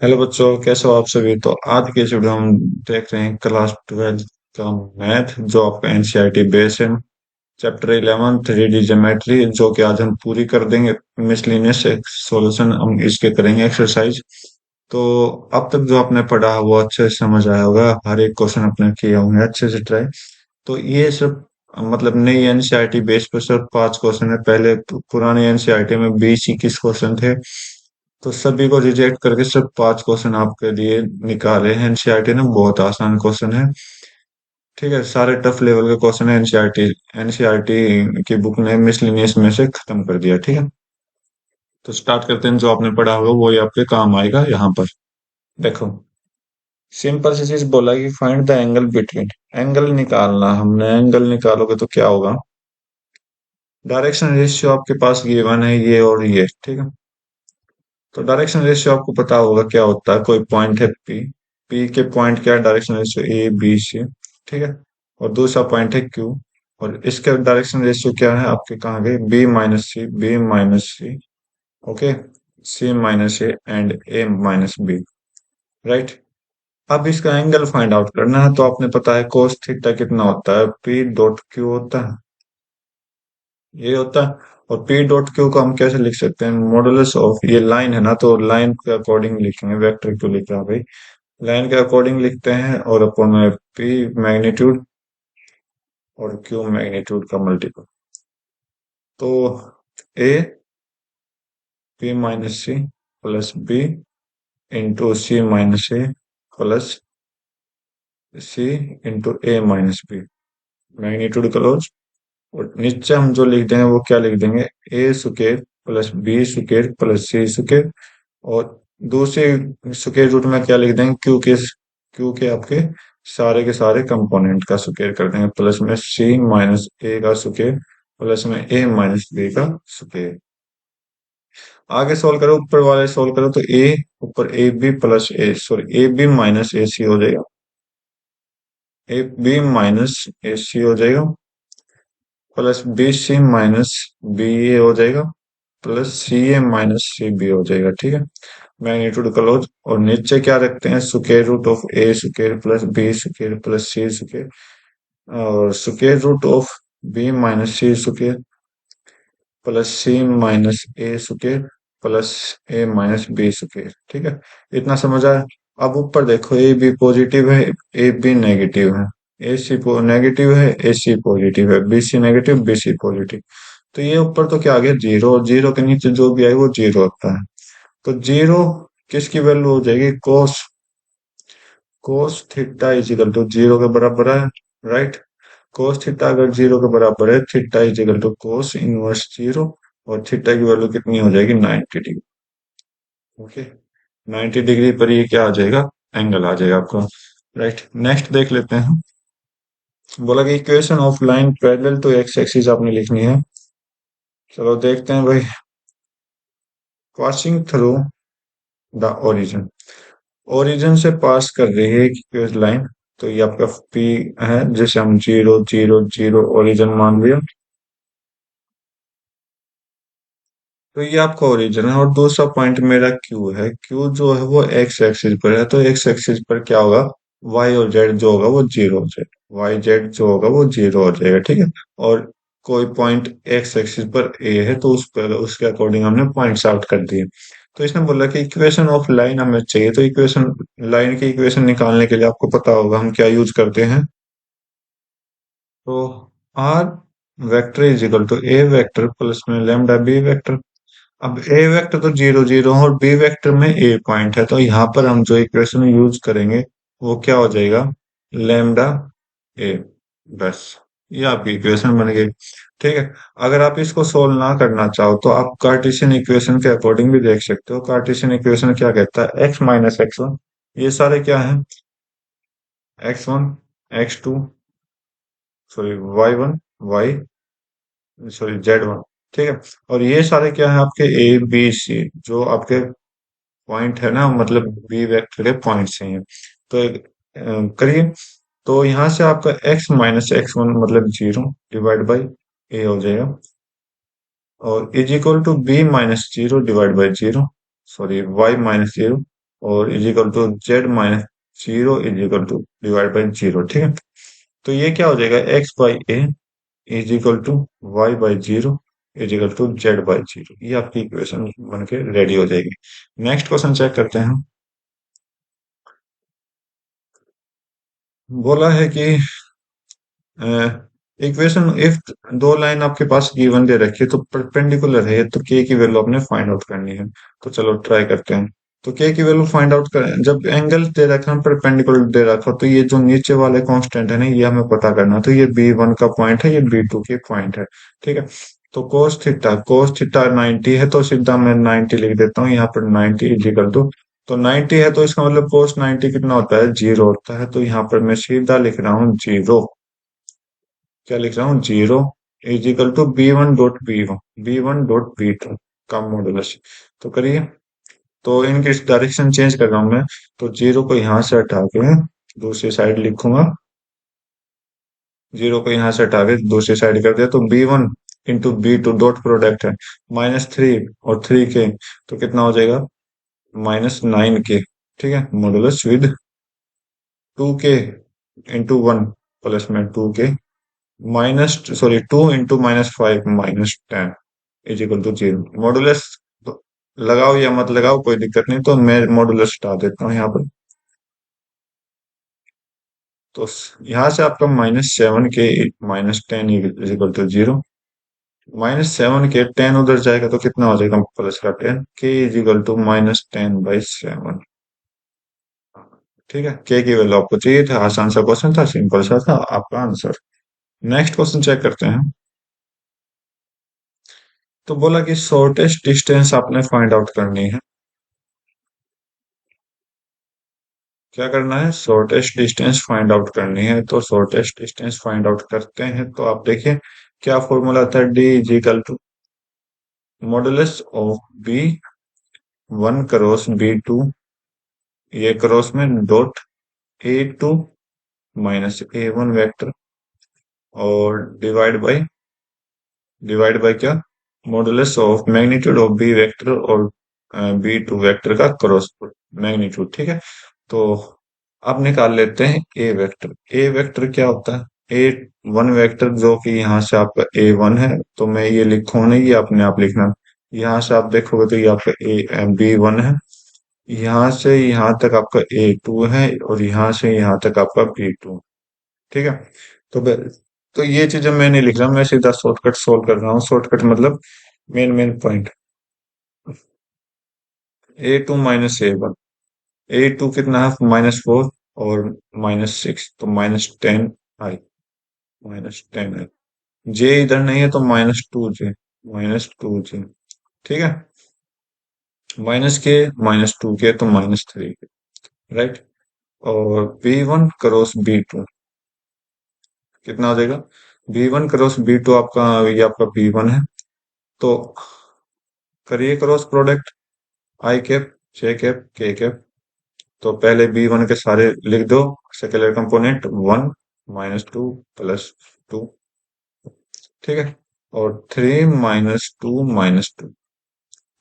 Hello बच्चों, कैसे हो आप सभी। तो आज के इस वीडियो में हम देख रहे हैं क्लास 12 का मैथ, जो आपका एनसीईआरटी बेस है। चैप्टर 11 3D ज्योमेट्री, जो कि आज हम पूरी कर देंगे। मिसलिनियस सॉल्यूशन हम इसके करेंगे एक्सरसाइज। तो अब तक जो आपने पढ़ा वो अच्छे से समझ आया होगा, हर एक क्वेश्चन आपने किए होंगे अच्छे से ट्राई। तो ये सब मतलब नई एनसीईआरटी बेस पर सिर्फ 5 क्वेश्चन है। पहले पुराने एनसीईआरटी में 20-21 क्वेश्चन थे। तो सभी को रिजेक्ट करके सिर्फ 5 क्वेश्चन आपके लिए निकाले हैं एनसीईआरटी ने। बहुत आसान क्वेश्चन है, ठीक है। सारे टफ लेवल के क्वेश्चन है एनसीईआरटी एनसीईआरटी की बुक ने मिसलिनियस में से खत्म कर दिया, ठीक है। तो स्टार्ट करते हैं। जो आपने पढ़ा होगा वो ही आपके काम आएगा यहाँ पर। देखो, सिंपल सी चीज बोला कि find the angle between. Angle निकालना, हमने एंगल निकालोगे तो क्या होगा। डायरेक्शन रेशियो आपके पास गिवन है, ये और ये, ठीक है। तो डायरेक्शन रेशियो आपको पता होगा क्या होता है। कोई पॉइंट है पी, पी के पॉइंट क्या है, direction ratio A B C, ठीक है। और दूसरा पॉइंट है क्यू, और इसका डायरेक्शन रेशियो क्या है आपके, कहाँ गए, B minus C, B minus C, okay, C minus A and A minus B, right. अब इसका एंगल फाइंड आउट करना है। तो आपने पता है कोस थीटा कितना होता है, पी डॉट क्यू होता है, ये होता है। और पी डॉट क्यू को हम कैसे लिख सकते हैं, मॉडुलस ऑफ, ये लाइन है ना, तो लाइन के अकॉर्डिंग लिखेंगे। वेक्टर क्यों लिख रहा है भाई, लाइन के अकॉर्डिंग लिखते हैं। और अपन में पी मैग्नीट्यूड और क्यू मैग्नीट्यूड का मल्टीपल। तो A P minus C plus B into C minus A plus C into A minus B, magnitude close. और नीचे हम जो लिख देंगे वो क्या लिख देंगे, A square plus B square plus C square. और दूसरे स्क्वायर रूट में क्या लिख देंगे, क्यू के आपके सारे के सारे कंपोनेंट का स्क्वायर कर देंगे, प्लस में सी माइनस ए का स्क्वायर प्लस में ए माइनस बी का स्क्वायर। आगे सोल्व करो, ऊपर वाले सोल्व करो तो ए ऊपर A B plus A, sorry A B minus A C हो जाएगा, A B minus A C हो जाएगा, plus B C minus B A हो जाएगा, plus C A minus C B हो जाएगा, ठीक है। Magnitude close. और नीचे क्या रखते हैं, square root of A square plus B square plus C square, और square root of B minus C square plus C minus A square plus A minus B square, ठीक है। इतना समझ आया। अब ऊपर देखो, ए बी पॉजिटिव है, ए बी नेगेटिव है, ए सी नेगेटिव है, ए सी पॉजिटिव है, B C negative B C positive. तो ये ऊपर तो क्या आ गया, जीरो। और जीरो के नीचे जो भी आए वो जीरो होता है। तो जीरो किसकी वैल्यू हो जाएगी, cos, cos theta is equal to zero के बराबर है, राइट। कोस थीटा अगर जीरो के बराबर है, theta is equal to cos inverse zero. और थीटा की वैल्यू कितनी हो जाएगी, 90 डिग्री, ओके। 90 डिग्री पर ये क्या आ जाएगा, एंगल आ जाएगा आपका, राइट। नेक्स्ट देख लेते हैं। बोला कि equation of line parallel to X axis आपने लिखनी है। चलो देखते हैं भाई। Passing through the origin, origin से पास कर रही है एक लाइन। तो ये आपका पी है, जिसे हम जीरो जीरो जीरो ओरिजिन मान लिया। तो ये आपका ओरिजिन है। और दूसरा पॉइंट मेरा क्यू है, क्यू जो है वो एक्स एक्सिस पर है। तो एक्स एक्सिस पर क्या होगा, वाई और जेड जो होगा वो जीरो हो जाएगा, वाई जेड जो होगा वो जीरो हो जाएगा, ठीक है। और कोई पॉइंट एक्स एक्सिस पर ए है तो उस पर उसके अकॉर्डिंग हमने पॉइंट्स आउट कर दिए। तो इसने बोला कि इक्वेशन ऑफ लाइन हमें चाहिए। तो इक्वेशन, लाइन की इक्वेशन निकालने के लिए आपको पता होगा हम क्या यूज करते हैं। तो R vector is equal to A vector plus में लेमडा बी वेक्टर। अब ए वेक्टर तो जीरो जीरो है और बी वेक्टर में ए पॉइंट है। तो यहाँ पर हम जो इक्वेशन यूज करेंगे वो क्या हो जाएगा, लेमडा ए, बस। ये आपकी इक्वेशन बन गई, ठीक है। अगर आप इसको सोल्व ना करना चाहो तो आप कार्टेशियन इक्वेशन के अकॉर्डिंग भी देख सकते हो। कार्टेशियन इक्वेशन क्या कहता है, एक्स माइनस एक्स वन, ये सारे क्या है, X one X two, sorry Y one Y, sorry Z one, ठीक है। और ये सारे क्या है आपके, ए बी सी, जो आपके पॉइंट है ना, मतलब बी वेक्टर के पॉइंट्स हैं ये। तो करिए। तो यहाँ से आपका x माइनस एक्स वन मतलब जीरो डिवाइड बाई ए हो जाएगा, और is equal to B minus zero divide by zero, sorry Y minus zero, और is equal to Z minus zero is equal to divide by zero, ठीक है। तो ये क्या हो जाएगा, X by A is equal to Y by zero is equal to Z by zero, ये आपकी इक्वेशन बन के रेडी हो जाएगी। नेक्स्ट क्वेश्चन चेक करते हैं। बोला है कि इक्वेशन इफ दो लाइन आपके पास गिवन दे रखी है तो परपेंडिकुलर है तो के की वैल्यू आपने फाइंड आउट करनी है। तो चलो ट्राई करते हैं। तो के की वैल्यू फाइंड आउट करें, जब एंगल दे रखा है परपेंडिकुलर दे रखा तो ये जो नीचे वाले कांस्टेंट है ना ये हमें पता करना है। तो ये बी वन का पॉइंट है, ये बी टू के पॉइंट है, ठीक है। तो कोस थीटा 90 है तो सीधा मैं 90 लिख देता हूँ यहाँ पर, 90 इजिकल टू, तो 90 है तो इसका मतलब कोस 90 कितना होता है, जीरो होता है। तो यहाँ पर मैं सीधा लिख रहा हूँ जीरो, क्या लिख रहा हूँ, zero is equal to B one dot B two का मॉडुलस। तो करिए, तो इनकी डायरेक्शन चेंज कर रहा हूं मैं। तो जीरो को यहां से हटा के दूसरी साइड लिखूंगा, जीरो को यहां से हटा के दूसरी साइड कर दिया तो B one into B two dot product है -3 और 3 के, तो कितना हो जाएगा, -9 के, ठीक है। मॉडुलस विद 2 के इंटू वन प्लस में 2 के minus sorry 2 into -5 -10 is equal to zero. Modulus लगाओ या मत लगाओ कोई दिक्कत नहीं, तो मैं मॉडुलस हटा देता हूँ यहाँ पर। तो यहाँ से आपका -7 के -10 इज इक्वल टू जीरो, -7 के 10 उधर जाएगा तो कितना हो जाएगा, प्लस का 10 के इज इक्वल टू -10/7, ठीक है। के की वैल्यू आपको चाहिए था, आसान सा क्वेश्चन था, सिंपल सा था आपका आंसर। नेक्स्ट क्वेश्चन चेक करते हैं। तो बोला कि शॉर्टेस्ट डिस्टेंस आपने फाइंड आउट करनी है। क्या करना है, शॉर्टेस्ट डिस्टेंस फाइंड आउट करनी है। तो शॉर्टेस्ट डिस्टेंस फाइंड आउट करते हैं तो आप देखिए क्या फॉर्मूला था, D is equal to modulus of B one cross B two, ये क्रॉस में dot A two minus A one vector, और डिवाइड बाय क्या, modulus of magnitude of B vector और बी टू वेक्टर का cross magnitude, ठीक है। तो अब निकाल लेते हैं ए वेक्टर। ए वेक्टर क्या होता है, ए वन वेक्टर जो कि यहाँ से आपका ए वन है, तो मैं ये लिखूँ नहीं, ये अपने आप लिखना। यहाँ से आप देखोगे तो ये आपका ए बी वन है, यहाँ से यहाँ तक आपका ए टू है, और यहाँ से यहाँ तक आपका बी टू, ठीक है। तो तो ये चीजें मैं नहीं लिख रहा, मैं सीधा शॉर्टकट सोल्व कर रहा हूँ। शॉर्टकट मतलब main main point, A two minus A one, A two कितना है, -4 और -6, तो -10 आई, -10 आई। जे इधर नहीं है तो -2 जे, ठीक है। -2 के तो -3 के, राइट। और B one cross B two कितना हो जाएगा, B one cross B two आपका, ये आपका बी वन है, तो करिए cross product, I cap J cap K cap. तो पहले बी वन के सारे लिख दो, सेकेंडरी कंपोनेंट 1 -2 + 2, ठीक है। और 3 - 2 - 2,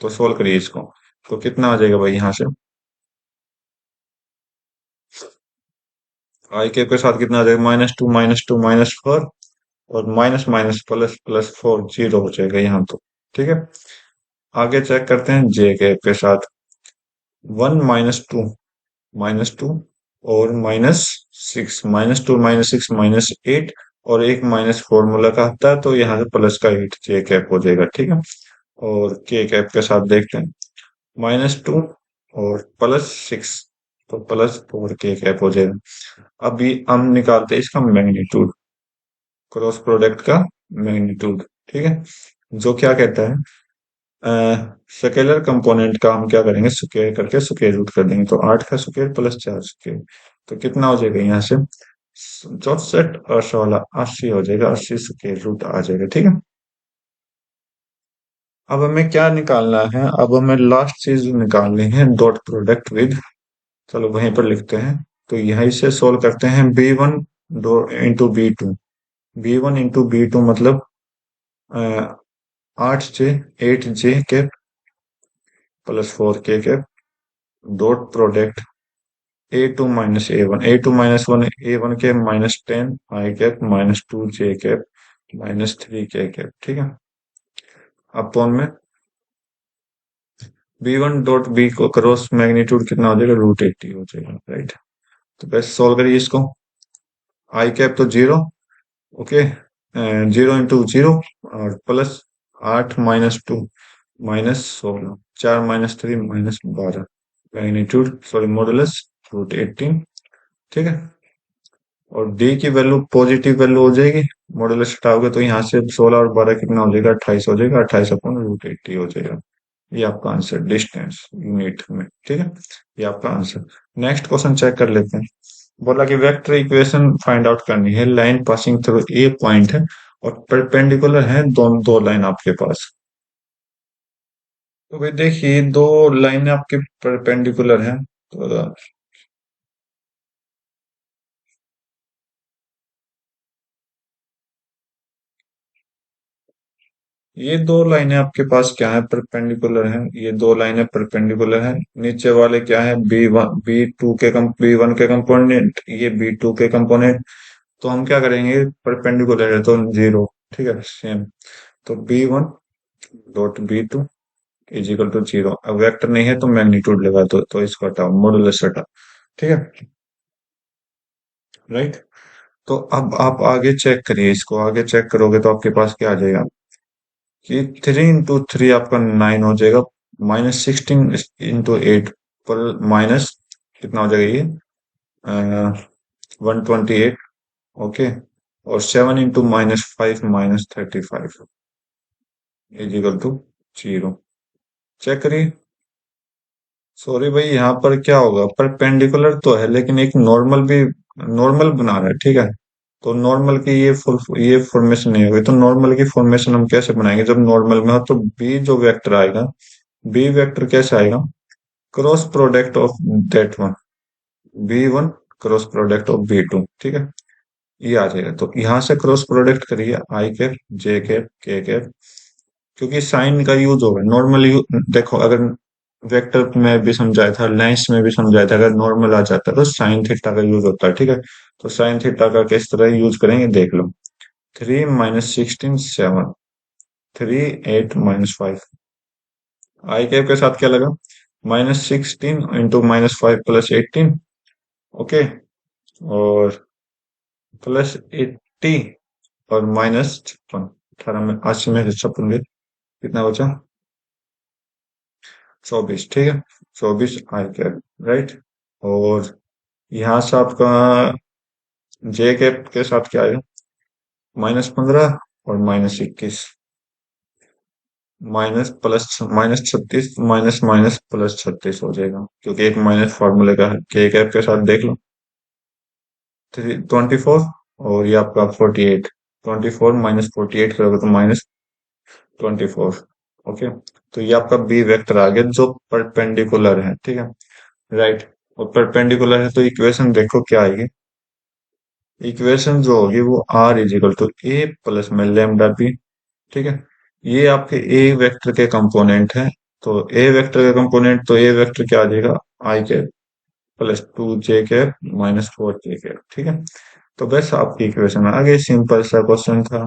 तो सोल्व करिए इसको, तो कितना आ जाएगा भाई, यहाँ से आई कैप के साथ कितना आ जाएगा, -2 - 2 - 4, और minus minus plus plus 4 zero हो जाएगा यहाँ तो, ठीक है। आगे चेक करते हैं जे कैप के साथ, 1 - 2 - 2 और -6, -2 - 6 -8, और एक माइनस फॉर्मूला का आता है तो यहाँ से प्लस का 8 जे कैप हो जाएगा, ठीक है। और के कैप के साथ देखते हैं, -2 और +6, तो +4 के कैप हो जाएगा। अभी हम निकालते हैं इसका मैग्नीट्यूड, क्रॉस प्रोडक्ट का मैग्नीट्यूड, ठीक है। जो क्या कहता है, स्केलर कंपोनेंट का हम क्या करेंगे, स्क्वायर करके स्क्वायर रूट कर देंगे, तो 8 का स्क्वायर प्लस 4 स्क्वायर, तो कितना हो जाएगा यहाँ से 64 और 16 80 हो जाएगा, 80 स्क्वायर रूट आ जाएगा, ठीक है। अब हमें क्या निकालना है, अब हमें लास्ट चीज निकालनी है, डॉट प्रोडक्ट विद, चलो वहीं पर लिखते हैं। तो यहीं से सोल्व करते हैं, B one into B two मतलब 8 जे 8 जे कैप +4 के cap dot product A2 - A1 A1 के -10 आई कैप -2 जे कैप -3 के कैप, ठीक है। अपॉन में B1 डॉट B को क्रॉस मैग्नीट्यूड कितना हो जाएगा, √80 हो जाएगा, राइट। तो बस सॉल्व करिए इसको। आई कैप तो 0, ओके, 0 × 0 और प्लस 8 -2 -16, 4 -3 -12, मैग्नीट्यूड सॉरी मॉडुलस √18, ठीक है। और डी की वैल्यू पॉजिटिव वैल्यू हो जाएगी, मॉडुलस हटाओगे तो यहाँ से 16 और 12 कितना हो जाएगा, 28 हो जाएगा, 28/√80 हो जाएगा। ये आपका आंसर डिस्टेंस यूनिट में, ठीक है। ये आपका आंसर। नेक्स्ट क्वेश्चन चेक कर लेते हैं। बोला कि वेक्टर इक्वेशन फाइंड आउट करनी है, line passing through a point है और परपेंडिकुलर है दो लाइन आपके पास। तो भाई देखिए, दो लाइनें आपके परपेंडिकुलर हैं, तो ये दो लाइनें आपके पास क्या है, परपेंडिकुलर हैं। ये दो लाइनें परपेंडिकुलर हैं। नीचे वाले क्या है, B1 के कंपोनेंट, ये B2 के कंपोनेंट। तो हम क्या करेंगे, परपेंडिकुलर है तो 0, ठीक है, सेम। तो B1 dot B2 is equal to 0। अब वेक्टर नहीं है तो मैग्नीट्यूड लगा दो, तो इसको हटाओ, मॉडुलस हटाओ, ठीक है, राइट। तो अब आप आगे चेक करिए, इसको आगे चेक करोगे तो आपके पास क्या आ जाएगा कि 3 × 3 आपका 9 हो जाएगा, -16 × 8 पर माइनस कितना हो जाएगा ये, 128, ओके। और 7 × -5 -35 इजिकल टू 0। चेक करिए। सॉरी भाई, यहाँ पर क्या होगा, परपेंडिकुलर तो है लेकिन एक नॉर्मल भी, नॉर्मल बना रहा है, ठीक है। तो नॉर्मल की ये फॉर्मेशन नहीं होगी। तो नॉर्मल की फॉर्मेशन हम कैसे बनाएंगे, जब नॉर्मल में हो तो बी जो वेक्टर आएगा, बी वेक्टर कैसे आएगा, cross product of that one, B1 cross product of B2, ठीक है। ये आ जाएगा। तो यहाँ से क्रॉस प्रोडक्ट करिए, आई cap J cap K cap, क्योंकि साइन का यूज होगा नॉर्मली। देखो, अगर वेक्टर में भी समझाया था, लाइंस में भी समझाया था, अगर नॉर्मल आ जाता है तो साइन थीटा का यूज होता है, ठीक है। तो साइन थीटा का किस तरह यूज करेंगे देख लो। 3 - 16 7, 3 8 -5। आई कैप के साथ क्या लगा, -16 × -5 +18, ओके। और +80 और -56, 18 में 80 में से 56 गए, कितना बचा, 24, ठीक है। 24 आई कैप, राइट। और यहाँ से आपका जे कैप के साथ क्या आएगा, -15 और -21, माइनस प्लस -36, माइनस माइनस +36 हो जाएगा, क्योंकि एक माइनस फार्मूले का है। के कैप के साथ देख लो, 24 और ये आपका 48, 24 -48 करोगे तो -24, ओके। तो ये आपका बी वेक्टर आ गया जो परपेंडिकुलर है, ठीक है, राइट। और परपेंडिकुलर है तो इक्वेशन देखो क्या आएगी। इक्वेशन जो होगी वो R = A + में λ_b, ठीक है। ये आपके ए वेक्टर के कंपोनेंट है। तो ए वेक्टर का कंपोनेंट, तो ए वेक्टर क्या आ जाएगा, आई कैप +2 जे कैप -4 जे कैप, ठीक है। तो बस आपकी इक्वेशन आ गई, सिंपल सा क्वेश्चन था।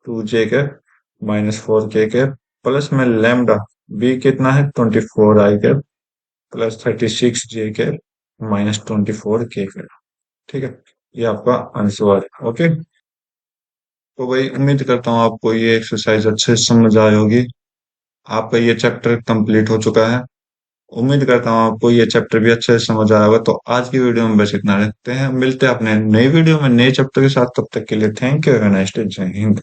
2 जे कैप -4 के कैप प्लस में लैम्डा, बी कितना है, 24 आई कैप +36 जे कैप -24 के कैप, ठीक है। ये आपका आंसर है, ओके। तो भाई उम्मीद करता हूँ आपको ये एक्सरसाइज अच्छे से समझ आई होगी। आपका ये चैप्टर कंप्लीट हो चुका है। उम्मीद करता हूँ आपको ये चैप्टर भी अच्छे से समझ आया होगा। तो आज की वीडियो में बस इतना रखते हैं, मिलते हैं अपने नई वीडियो में नए चैप्टर के साथ। तब तक के लिए thank you, have a nice day, जय हिंद।